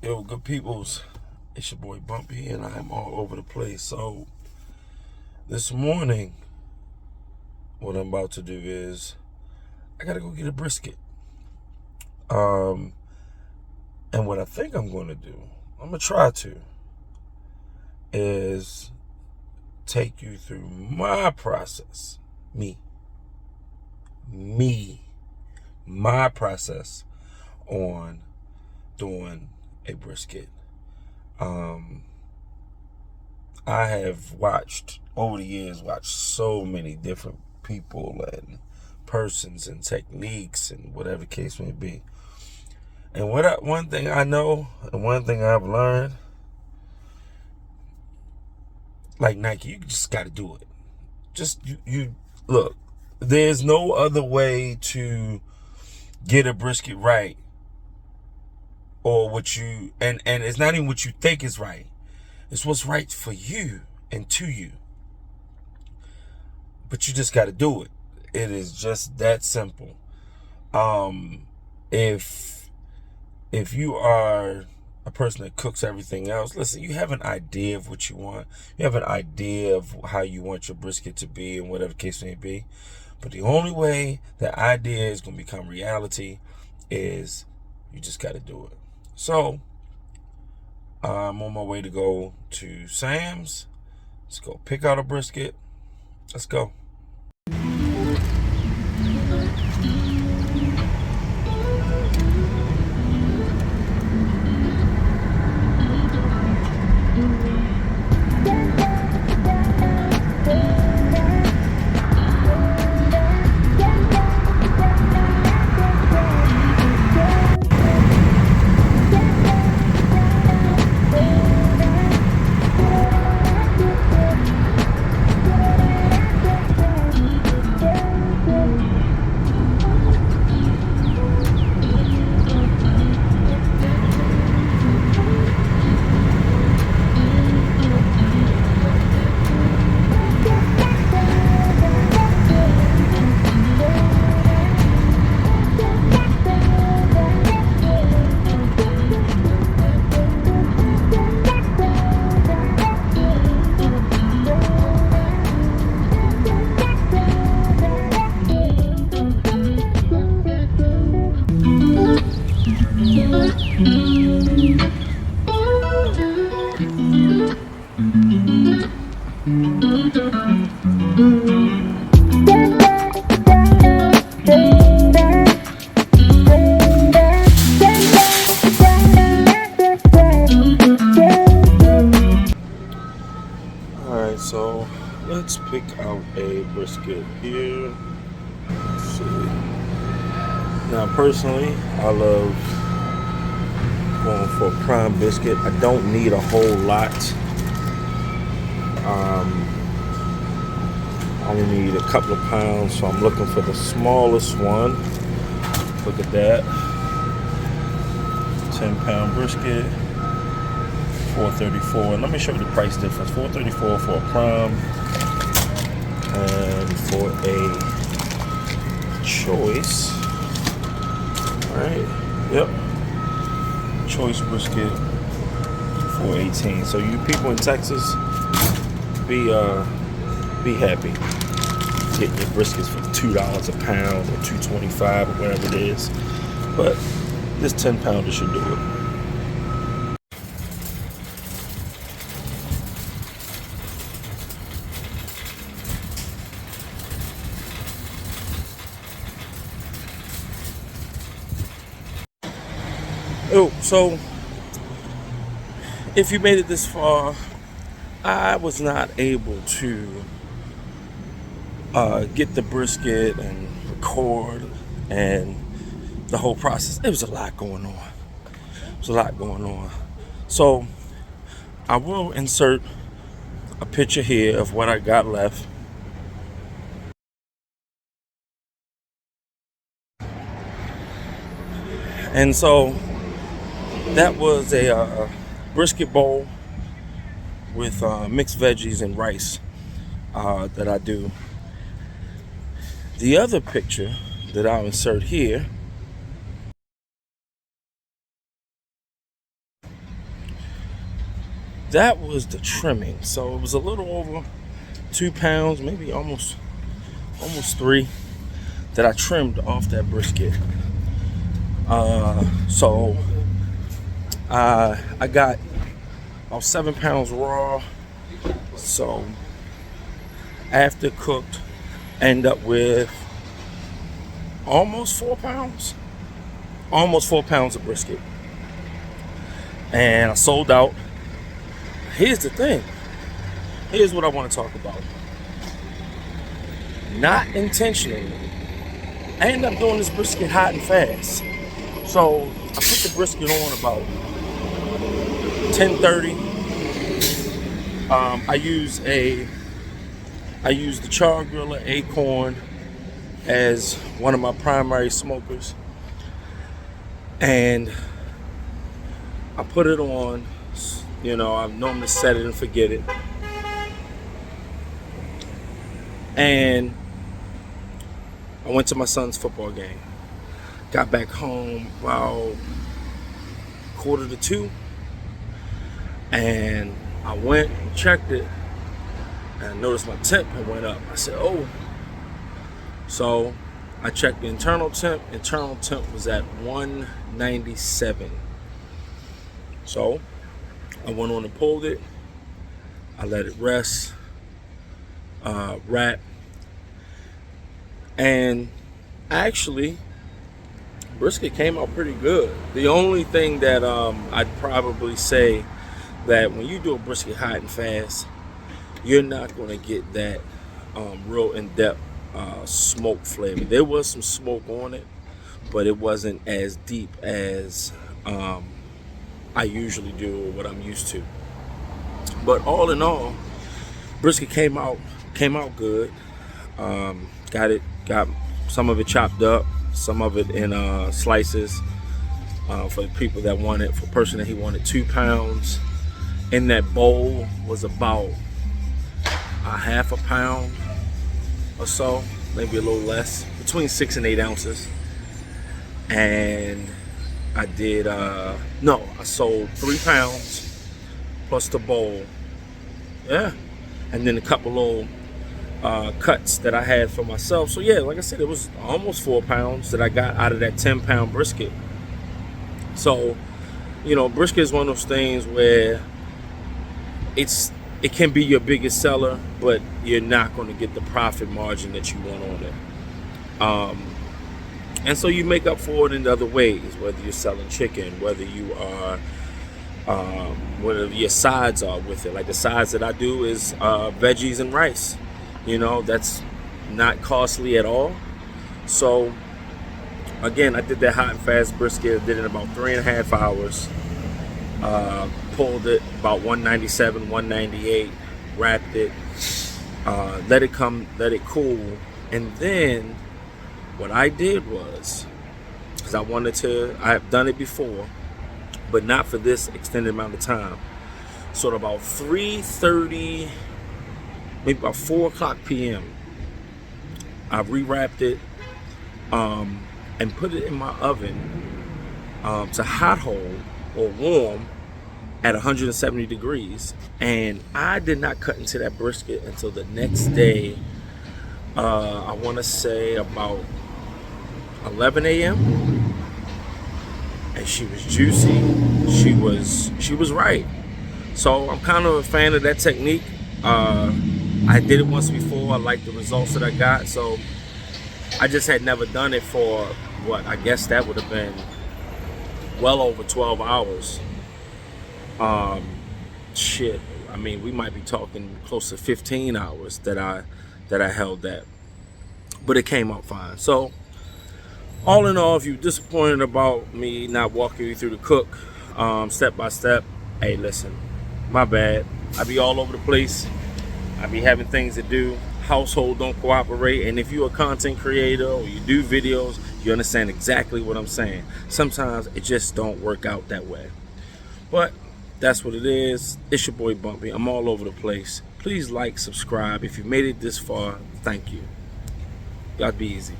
Yo, good peoples. It's your boy Bumpy, and I'm all over the place. So, this morning, what I'm about to do is I gotta go get a brisket. Um, and what I think I'm gonna do, I'm gonna try to, is take you through my process. Me, my process on doing a brisket. I have over the years, watched so many different people and persons and techniques and whatever case may be. And one thing I know and one thing I've learned, like Nike, you just got to do it. Just you look. There's no other way to get a brisket right, or what you and it's not even what you think is right. It's what's right for you and to you. But you just got to do it. It is just that simple. If you are a person that cooks everything else, listen, you have an idea of what you want. You have an idea of how you want your brisket to be and whatever case may be. But the only way that idea is going to become reality is you just got to do it. So I'm on my way to go to Sam's. Let's go pick out a brisket. Let's go. Alright, so let's pick out a brisket here. Let's see. Now, personally, I love going for a prime biscuit. I don't need a whole lot. I only need a couple of pounds, so I'm looking for the smallest one. Look at that. 10-pound brisket. $4.34. And let me show you the price difference. $4.34 for a prime, and for a choice. All right. Yep. Choice brisket, $4.18. So you people in Texas, be happy. Getting your briskets for $2 a pound or $2.25 or whatever it is. But this 10-pounder should do it. Oh, so if you made it this far, I was not able to get the brisket and record and the whole process. It was a lot going on. So I will insert a picture here of what I got left. And so that was a brisket bowl with mixed veggies and rice that I do. The other picture that I'll insert here that was the trimming. So it was a little over 2 pounds, maybe almost 3, that I trimmed off that brisket. So I got about 7 pounds raw. So after cooked, end up with almost 4 pounds of brisket. And I sold out. Here's the thing. Here's what I want to talk about. Not intentionally, I ended up doing this brisket hot and fast. So I put the brisket on about 10:30. I use the char griller Acorn as one of my primary smokers, and I put it on. You know, I normally set it and forget it, and I went to my son's football game. Got back home about 1:45, and I went and checked it, and I noticed my temp had went up. I said, oh. So I checked the internal temp. Internal temp was at 197. So I went on and pulled it. I let it rest, wrap, and actually brisket came out pretty good. The only thing that I'd probably say that when you do a brisket hot and fast, you're not going to get that real in-depth smoke flavor. There was some smoke on it, but it wasn't as deep as I usually do or what I'm used to. But all in all, brisket came out good. Got some of it chopped up, some of it in slices for the people that wanted. For a person that he wanted 2 pounds. In that bowl was about a half a pound or so, maybe a little less, between 6 and 8 ounces. And I did I sold 3 pounds plus the bowl, yeah, and then a couple little cuts that I had for myself. So yeah, like I said, it was almost 4 pounds that I got out of that 10-pound brisket. So, you know, brisket is one of those things where it can be your biggest seller, but you're not going to get the profit margin that you want on it. And so you make up for it in other ways, whether you're selling chicken, whether you are, whatever your sides are with it. Like the sides that I do is veggies and rice. You know, that's not costly at all. So again, I did that hot and fast brisket. I did it in about 3.5 hours. Pulled it about 197, 198, wrapped it, let it cool, and then what I did was, because I have done it before, but not for this extended amount of time. So at about 3:30, maybe about 4 o'clock p.m., I rewrapped it and put it in my oven to hot hold or warm at 170 degrees. And I did not cut into that brisket until the next day. I want to say about 11 a.m. and she was juicy. She was right. So I'm kind of a fan of that technique. I did it once before. I liked the results that I got. So I just had never done it for what I guess that would have been well over 12 hours. Shit, I mean, we might be talking close to 15 hours that I held that, but it came out fine. So all in all, if you're disappointed about me not walking you through the cook step by step, hey, listen, my bad. I be all over the place. I be having things to do. Household don't cooperate. And if you're a content creator or you do videos, you understand exactly what I'm saying. Sometimes it just don't work out that way. But that's what it is. It's your boy Bumpy. I'm all over the place. Please like, subscribe. If you made it this far, thank you. Y'all be easy.